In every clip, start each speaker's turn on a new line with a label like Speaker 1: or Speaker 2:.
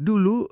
Speaker 1: Dulu,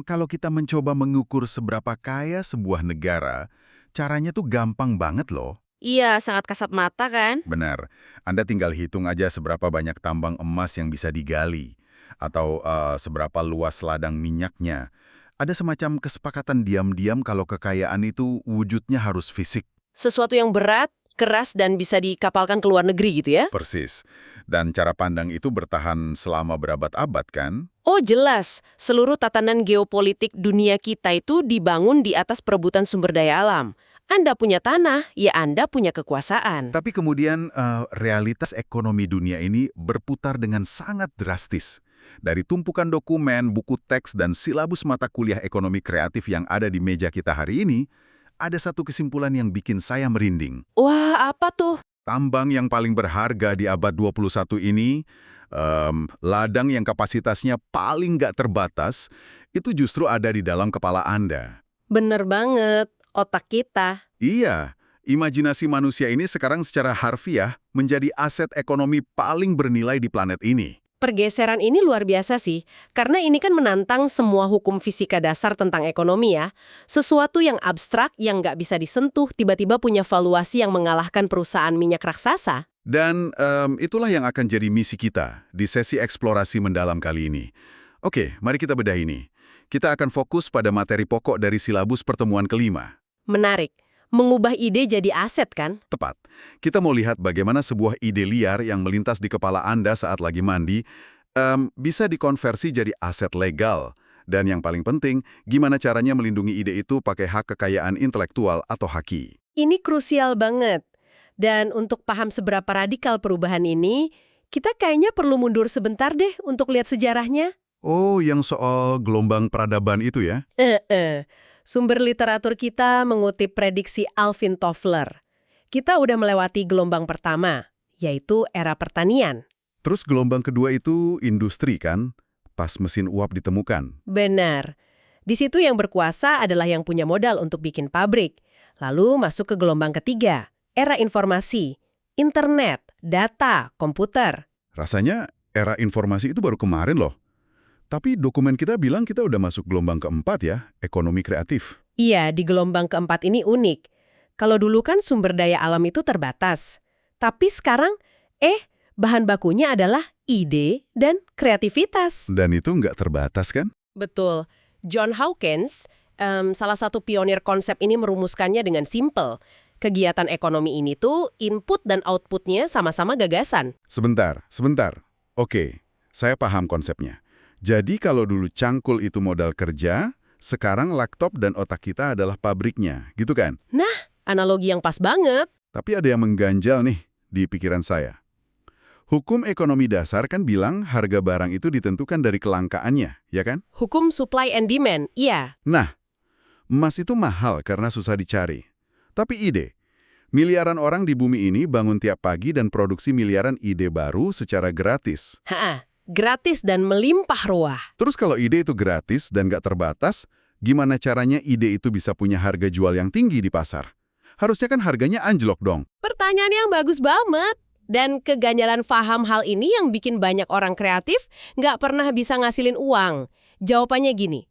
Speaker 1: kalau kita mencoba mengukur seberapa kaya sebuah negara, caranya tuh gampang banget loh.
Speaker 2: Iya, sangat kasat mata kan?
Speaker 1: Benar, Anda tinggal hitung aja seberapa banyak tambang emas yang bisa digali, atau seberapa luas ladang minyaknya. Ada semacam kesepakatan diam-diam kalau kekayaan itu wujudnya harus fisik.
Speaker 2: Sesuatu yang berat, keras, dan bisa dikapalkan ke luar negeri gitu ya?
Speaker 1: Persis. Dan cara pandang itu bertahan selama berabad-abad kan?
Speaker 2: Oh jelas, seluruh tatanan geopolitik dunia kita itu dibangun di atas perebutan sumber daya alam. Anda punya tanah, ya Anda punya kekuasaan.
Speaker 1: Tapi kemudian realitas ekonomi dunia ini berputar dengan sangat drastis. Dari tumpukan dokumen, buku teks, dan silabus mata kuliah ekonomi kreatif yang ada di meja kita hari ini, ada satu kesimpulan yang bikin saya merinding.
Speaker 2: Wah, apa tuh?
Speaker 1: Tambang yang paling berharga di abad 21 ini, ladang yang kapasitasnya paling nggak terbatas, itu justru ada di dalam kepala Anda.
Speaker 2: Bener banget, otak kita.
Speaker 1: Iya, imajinasi manusia ini sekarang secara harfiah menjadi aset ekonomi paling bernilai di planet ini.
Speaker 2: Pergeseran ini luar biasa sih, karena ini kan menantang semua hukum fisika dasar tentang ekonomi ya. Sesuatu yang abstrak yang nggak bisa disentuh tiba-tiba punya valuasi yang mengalahkan perusahaan minyak raksasa.
Speaker 1: Dan itulah yang akan jadi misi kita di sesi eksplorasi mendalam kali ini. Oke, mari kita bedah ini. Kita akan fokus pada materi pokok dari silabus pertemuan kelima.
Speaker 2: Menarik, mengubah ide jadi aset kan?
Speaker 1: Tepat. Kita mau lihat bagaimana sebuah ide liar yang melintas di kepala Anda saat lagi mandi bisa dikonversi jadi aset legal. Dan yang paling penting, gimana caranya melindungi ide itu pakai hak kekayaan intelektual atau haki.
Speaker 2: Ini krusial banget. Dan untuk paham seberapa radikal perubahan ini, kita kayaknya perlu mundur sebentar deh untuk lihat sejarahnya.
Speaker 1: Oh, yang soal gelombang peradaban itu ya?
Speaker 2: Sumber literatur kita mengutip prediksi Alvin Toffler. Kita udah melewati gelombang pertama, yaitu era pertanian.
Speaker 1: Terus gelombang kedua itu industri kan? Pas mesin uap ditemukan.
Speaker 2: Benar. Di situ yang berkuasa adalah yang punya modal untuk bikin pabrik. Lalu masuk ke gelombang ketiga, era informasi, internet, data, komputer.
Speaker 1: Rasanya era informasi itu baru kemarin loh. Tapi dokumen kita bilang kita udah masuk gelombang keempat ya, ekonomi kreatif.
Speaker 2: Iya, di gelombang keempat ini unik. Kalau dulu kan sumber daya alam itu terbatas. Tapi sekarang, bahan bakunya adalah ide dan kreativitas.
Speaker 1: Dan itu nggak terbatas kan?
Speaker 2: Betul. John Hawkins, salah satu pionir konsep ini merumuskannya dengan simpel. Kegiatan ekonomi ini tuh input dan outputnya sama-sama gagasan.
Speaker 1: Sebentar. Oke, saya paham konsepnya. Jadi kalau dulu cangkul itu modal kerja, sekarang laptop dan otak kita adalah pabriknya, gitu kan?
Speaker 2: Nah, analogi yang pas banget.
Speaker 1: Tapi ada yang mengganjal nih di pikiran saya. Hukum ekonomi dasar kan bilang harga barang itu ditentukan dari kelangkaannya, ya kan?
Speaker 2: Hukum supply and demand, iya.
Speaker 1: Nah, emas itu mahal karena susah dicari. Tapi ide, miliaran orang di bumi ini bangun tiap pagi dan produksi miliaran ide baru secara gratis.
Speaker 2: Gratis dan melimpah ruah.
Speaker 1: Terus kalau ide itu gratis dan nggak terbatas, gimana caranya ide itu bisa punya harga jual yang tinggi di pasar? Harusnya kan harganya anjlok dong.
Speaker 2: Pertanyaan yang bagus banget. Dan keganjalan paham hal ini yang bikin banyak orang kreatif nggak pernah bisa ngasilin uang. Jawabannya gini,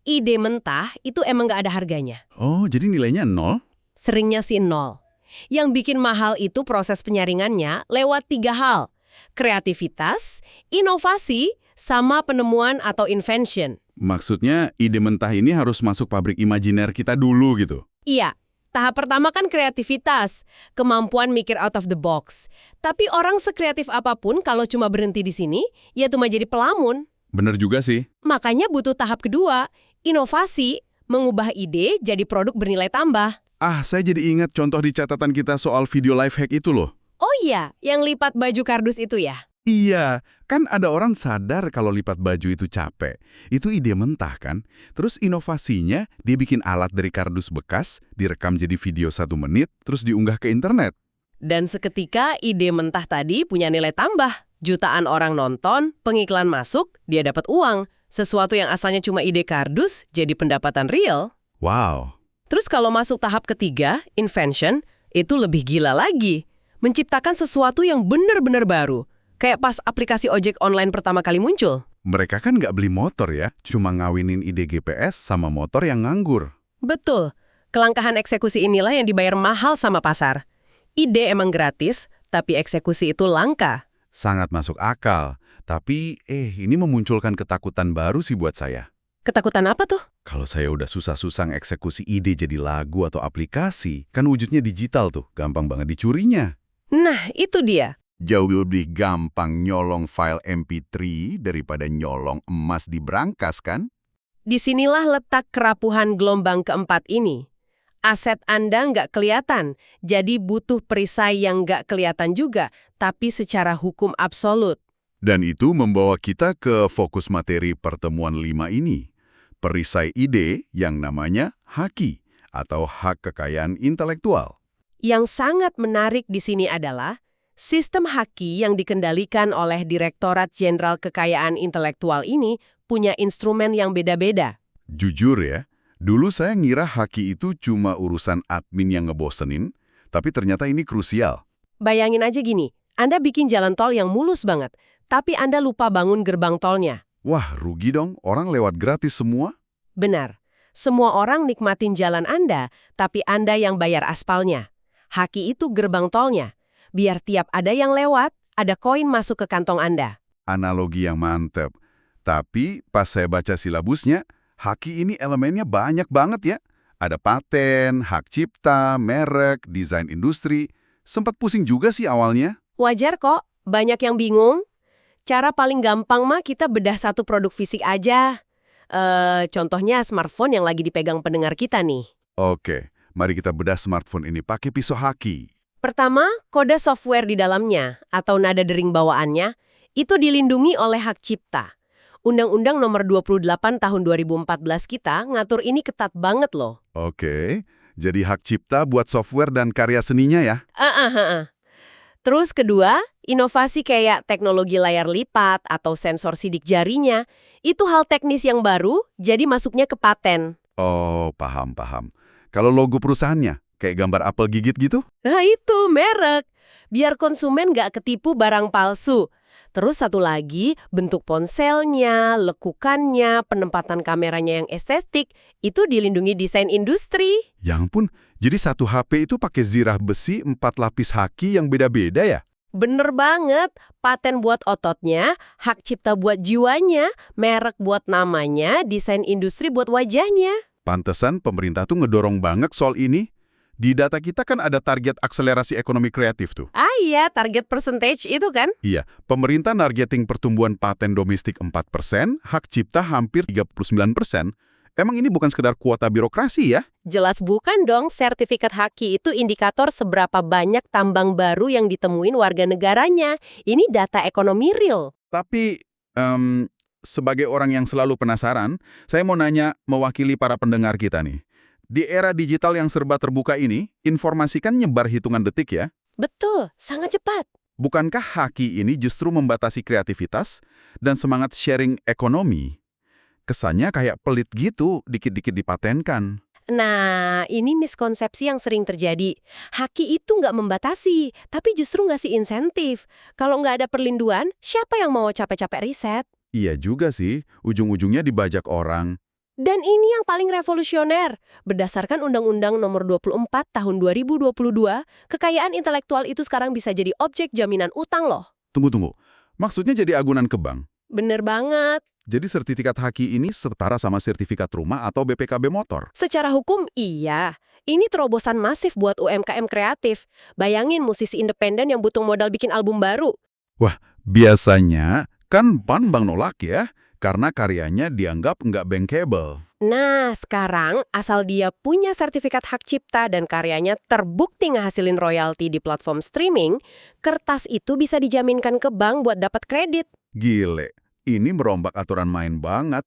Speaker 2: ide mentah itu emang nggak ada harganya.
Speaker 1: Oh, jadi nilainya nol?
Speaker 2: Seringnya sih nol. Yang bikin mahal itu proses penyaringannya lewat 3 hal. Kreativitas, inovasi, sama penemuan atau invention.
Speaker 1: Maksudnya ide mentah ini harus masuk pabrik imajiner kita dulu gitu?
Speaker 2: Iya, tahap pertama kan kreativitas, kemampuan mikir out of the box. Tapi orang sekreatif apapun kalau cuma berhenti di sini, ya cuma jadi pelamun.
Speaker 1: Bener juga sih.
Speaker 2: Makanya butuh tahap kedua, inovasi, mengubah ide jadi produk bernilai tambah.
Speaker 1: Saya jadi ingat contoh di catatan kita soal video life hack itu loh.
Speaker 2: Oh iya, yang lipat baju kardus itu ya?
Speaker 1: Iya, kan ada orang sadar kalau lipat baju itu capek. Itu ide mentah kan? Terus inovasinya, dia bikin alat dari kardus bekas, direkam jadi video 1 menit, terus diunggah ke internet.
Speaker 2: Dan seketika ide mentah tadi punya nilai tambah. Jutaan orang nonton, pengiklan masuk, dia dapat uang. Sesuatu yang asalnya cuma ide kardus, jadi pendapatan real.
Speaker 1: Wow.
Speaker 2: Terus kalau masuk tahap ketiga, invention, itu lebih gila lagi. Menciptakan sesuatu yang benar-benar baru. Kayak pas aplikasi ojek online pertama kali muncul.
Speaker 1: Mereka kan nggak beli motor ya, cuma ngawinin ide GPS sama motor yang nganggur.
Speaker 2: Betul. Kelangkahan eksekusi inilah yang dibayar mahal sama pasar. Ide emang gratis, tapi eksekusi itu langka.
Speaker 1: Sangat masuk akal. Tapi, ini memunculkan ketakutan baru sih buat saya.
Speaker 2: Ketakutan apa tuh?
Speaker 1: Kalau saya udah susah-susah eksekusi ide jadi lagu atau aplikasi, kan wujudnya digital tuh, gampang banget dicurinya.
Speaker 2: Nah, itu dia.
Speaker 1: Jauh lebih gampang nyolong file MP3 daripada nyolong emas di brankas, kan?
Speaker 2: Disinilah letak kerapuhan gelombang keempat ini. Aset Anda nggak kelihatan, jadi butuh perisai yang nggak kelihatan juga, tapi secara hukum absolut.
Speaker 1: Dan itu membawa kita ke fokus materi pertemuan 5 ini. Perisai ide yang namanya haki atau hak kekayaan intelektual.
Speaker 2: Yang sangat menarik di sini adalah sistem haki yang dikendalikan oleh Direktorat Jenderal Kekayaan Intelektual ini punya instrumen yang beda-beda.
Speaker 1: Jujur ya, dulu saya ngira haki itu cuma urusan admin yang ngebosenin, tapi ternyata ini krusial.
Speaker 2: Bayangin aja gini, Anda bikin jalan tol yang mulus banget, tapi Anda lupa bangun gerbang tolnya.
Speaker 1: Wah, rugi dong, orang lewat gratis semua.
Speaker 2: Benar, semua orang nikmatin jalan Anda, tapi Anda yang bayar aspalnya. Haki itu gerbang tolnya. Biar tiap ada yang lewat, ada koin masuk ke kantong Anda.
Speaker 1: Analogi yang mantep. Tapi pas saya baca silabusnya, haki ini elemennya banyak banget ya. Ada paten, hak cipta, merek, desain industri. Sempat pusing juga sih awalnya.
Speaker 2: Wajar kok, banyak yang bingung. Cara paling gampang mah kita bedah satu produk fisik aja. Contohnya smartphone yang lagi dipegang pendengar kita nih.
Speaker 1: Oke, mari kita bedah smartphone ini pakai pisau haki.
Speaker 2: Pertama, kode software di dalamnya atau nada dering bawaannya itu dilindungi oleh hak cipta. Undang-Undang Nomor 28 Tahun 2014 kita ngatur ini ketat banget loh.
Speaker 1: Oke, jadi hak cipta buat software dan karya seninya ya?
Speaker 2: Terus kedua, inovasi kayak teknologi layar lipat atau sensor sidik jarinya, itu hal teknis yang baru, jadi masuknya ke paten.
Speaker 1: Oh, paham. Kalau logo perusahaannya, kayak gambar apel gigit gitu?
Speaker 2: Nah itu, merek. Biar konsumen nggak ketipu barang palsu. Terus satu lagi, bentuk ponselnya, lekukannya, penempatan kameranya yang estetik, itu dilindungi desain industri.
Speaker 1: Ya ampun, jadi satu HP itu pakai zirah besi 4 lapis haki yang beda-beda ya?
Speaker 2: Bener banget, paten buat ototnya, hak cipta buat jiwanya, merek buat namanya, desain industri buat wajahnya.
Speaker 1: Pantesan pemerintah tuh ngedorong banget soal ini. Di data kita kan ada target akselerasi ekonomi kreatif tuh.
Speaker 2: Ah iya, target percentage itu kan?
Speaker 1: Iya, pemerintah nargeting pertumbuhan paten domestik 4%, hak cipta hampir 39%. Emang ini bukan sekedar kuota birokrasi ya?
Speaker 2: Jelas bukan dong, sertifikat haki itu indikator seberapa banyak tambang baru yang ditemuin warga negaranya. Ini data ekonomi real.
Speaker 1: Tapi, sebagai orang yang selalu penasaran, saya mau nanya mewakili para pendengar kita nih. Di era digital yang serba terbuka ini, informasi kan nyebar hitungan detik ya?
Speaker 2: Betul, sangat cepat.
Speaker 1: Bukankah haki ini justru membatasi kreativitas dan semangat sharing ekonomi? Kesannya kayak pelit gitu, dikit-dikit dipatenkan.
Speaker 2: Nah, ini miskonsepsi yang sering terjadi. Haki itu nggak membatasi, tapi justru ngasih insentif. Kalau nggak ada perlindungan, siapa yang mau capek-capek riset?
Speaker 1: Iya juga sih, ujung-ujungnya dibajak orang.
Speaker 2: Dan ini yang paling revolusioner. Berdasarkan Undang-Undang Nomor 24 Tahun 2022, kekayaan intelektual itu sekarang bisa jadi objek jaminan utang loh.
Speaker 1: Tunggu. Maksudnya jadi agunan ke bank?
Speaker 2: Bener banget.
Speaker 1: Jadi sertifikat haki ini setara sama sertifikat rumah atau BPKB motor?
Speaker 2: Secara hukum, iya. Ini terobosan masif buat UMKM kreatif. Bayangin musisi independen yang butuh modal bikin album baru.
Speaker 1: Wah, biasanya kan bank nolak ya, karena karyanya dianggap nggak bankable.
Speaker 2: Nah, sekarang asal dia punya sertifikat hak cipta dan karyanya terbukti ngehasilin royalti di platform streaming, kertas itu bisa dijaminkan ke bank buat dapat kredit.
Speaker 1: Gile, ini merombak aturan main banget.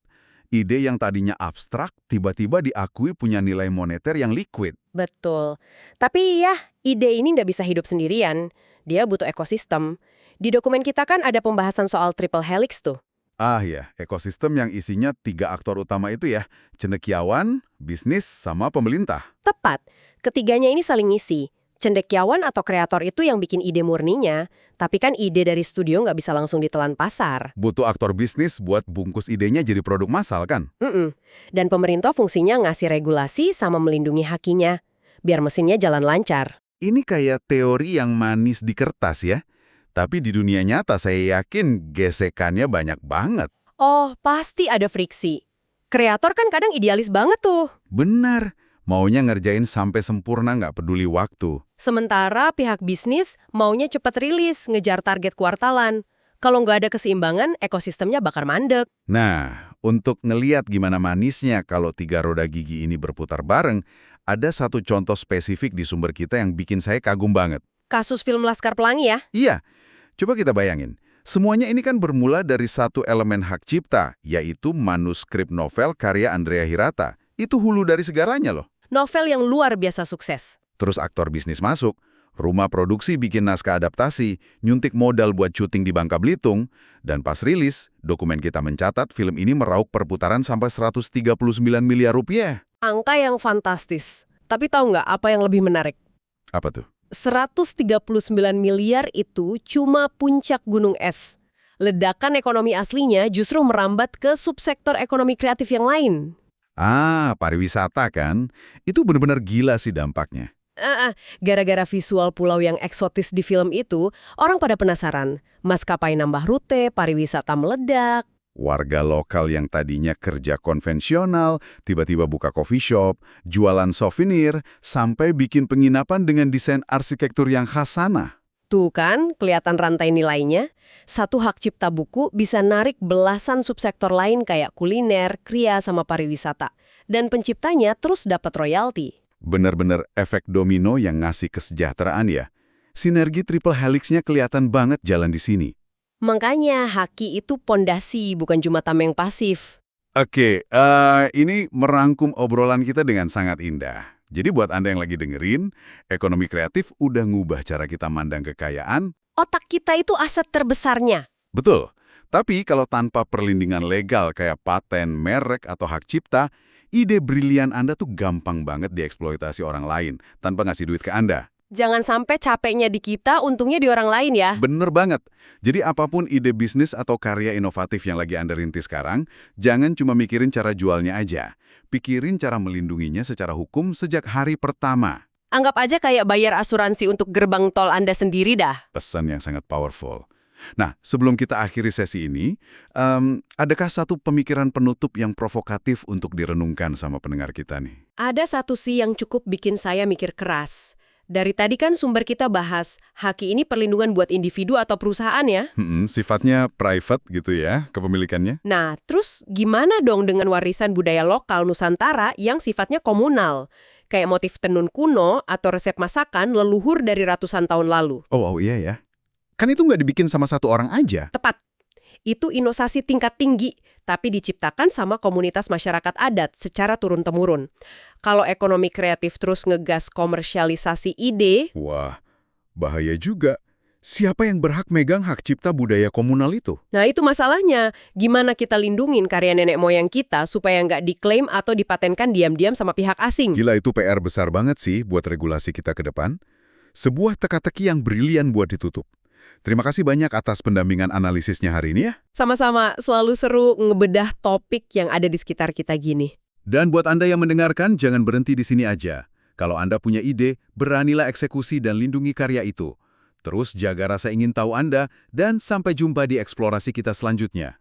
Speaker 1: Ide yang tadinya abstrak, tiba-tiba diakui punya nilai moneter yang liquid.
Speaker 2: Betul. Tapi ya, ide ini nggak bisa hidup sendirian. Dia butuh ekosistem. Di dokumen kita kan ada pembahasan soal triple helix tuh.
Speaker 1: Ah ya, ekosistem yang isinya 3 aktor utama itu ya, cendekiawan, bisnis, sama pemerintah.
Speaker 2: Tepat. Ketiganya ini saling ngisi. Cendekiawan atau kreator itu yang bikin ide murninya, tapi kan ide dari studio nggak bisa langsung ditelan pasar.
Speaker 1: Butuh aktor bisnis buat bungkus idenya jadi produk massal kan?
Speaker 2: Mm-mm. Dan pemerintah fungsinya ngasih regulasi sama melindungi hakinya, biar mesinnya jalan lancar.
Speaker 1: Ini kayak teori yang manis di kertas ya. Tapi di dunia nyata saya yakin gesekannya banyak banget.
Speaker 2: Oh, pasti ada friksi. Kreator kan kadang idealis banget tuh.
Speaker 1: Benar, maunya ngerjain sampai sempurna nggak peduli waktu.
Speaker 2: Sementara pihak bisnis maunya cepat rilis, ngejar target kuartalan. Kalau nggak ada keseimbangan, ekosistemnya bakal mandek.
Speaker 1: Nah, untuk ngeliat gimana manisnya kalau tiga roda gigi ini berputar bareng, ada satu contoh spesifik di sumber kita yang bikin saya kagum banget.
Speaker 2: Kasus film Laskar Pelangi ya?
Speaker 1: Iya, coba kita bayangin. Semuanya ini kan bermula dari satu elemen hak cipta, yaitu manuskrip novel karya Andrea Hirata. Itu hulu dari segalanya loh.
Speaker 2: Novel yang luar biasa sukses.
Speaker 1: Terus aktor bisnis masuk, rumah produksi bikin naskah adaptasi, nyuntik modal buat syuting di Bangka Belitung, dan pas rilis, dokumen kita mencatat film ini meraup perputaran sampai 139 miliar rupiah.
Speaker 2: Angka yang fantastis. Tapi tahu nggak apa yang lebih menarik?
Speaker 1: Apa tuh?
Speaker 2: 139 miliar itu cuma puncak gunung es. Ledakan ekonomi aslinya justru merambat ke subsektor ekonomi kreatif yang lain.
Speaker 1: Ah, pariwisata kan? Itu benar-benar gila sih dampaknya.
Speaker 2: Gara-gara visual pulau yang eksotis di film itu, orang pada penasaran. Maskapai nambah rute, pariwisata meledak.
Speaker 1: Warga lokal yang tadinya kerja konvensional, tiba-tiba buka coffee shop, jualan souvenir, sampai bikin penginapan dengan desain arsitektur yang khas sana.
Speaker 2: Tuh kan, kelihatan rantai nilainya. Satu hak cipta buku bisa narik belasan subsektor lain kayak kuliner, kria, sama pariwisata. Dan penciptanya terus dapat royalti.
Speaker 1: Benar-benar efek domino yang ngasih kesejahteraan ya. Sinergi triple helix-nya kelihatan banget jalan di sini.
Speaker 2: Makanya haki itu pondasi, bukan cuma tameng pasif.
Speaker 1: Oke, ini merangkum obrolan kita dengan sangat indah. Jadi buat Anda yang lagi dengerin, ekonomi kreatif udah ngubah cara kita mandang kekayaan.
Speaker 2: Otak kita itu aset terbesarnya.
Speaker 1: Betul. Tapi kalau tanpa perlindungan legal kayak paten, merek, atau hak cipta, ide brilian Anda tuh gampang banget dieksploitasi orang lain tanpa ngasih duit ke Anda.
Speaker 2: Jangan sampai capeknya di kita, untungnya di orang lain ya.
Speaker 1: Bener banget. Jadi apapun ide bisnis atau karya inovatif yang lagi Anda rintis sekarang, jangan cuma mikirin cara jualnya aja. Pikirin cara melindunginya secara hukum sejak hari pertama.
Speaker 2: Anggap aja kayak bayar asuransi untuk gerbang tol Anda sendiri dah.
Speaker 1: Pesan yang sangat powerful. Nah, sebelum kita akhiri sesi ini, adakah satu pemikiran penutup yang provokatif untuk direnungkan sama pendengar kita nih?
Speaker 2: Ada satu sih yang cukup bikin saya mikir keras. Dari tadi kan sumber kita bahas, haki ini perlindungan buat individu atau perusahaan ya.
Speaker 1: Sifatnya private gitu ya, kepemilikannya.
Speaker 2: Nah, terus gimana dong dengan warisan budaya lokal Nusantara yang sifatnya komunal? Kayak motif tenun kuno atau resep masakan leluhur dari ratusan tahun lalu.
Speaker 1: Oh iya ya. Kan itu nggak dibikin sama satu orang aja.
Speaker 2: Tepat. Itu inovasi tingkat tinggi, tapi diciptakan sama komunitas masyarakat adat secara turun-temurun. Kalau ekonomi kreatif terus ngegas komersialisasi ide...
Speaker 1: Wah, bahaya juga. Siapa yang berhak megang hak cipta budaya komunal itu?
Speaker 2: Nah itu masalahnya, gimana kita lindungin karya nenek moyang kita supaya nggak diklaim atau dipatenkan diam-diam sama pihak asing?
Speaker 1: Gila, itu PR besar banget sih buat regulasi kita ke depan. Sebuah teka-teki yang brilian buat ditutup. Terima kasih banyak atas pendampingan analisisnya hari ini ya.
Speaker 2: Sama-sama, selalu seru ngebedah topik yang ada di sekitar kita gini.
Speaker 1: Dan buat Anda yang mendengarkan, jangan berhenti di sini aja. Kalau Anda punya ide, beranilah eksekusi dan lindungi karya itu. Terus jaga rasa ingin tahu Anda, dan sampai jumpa di eksplorasi kita selanjutnya.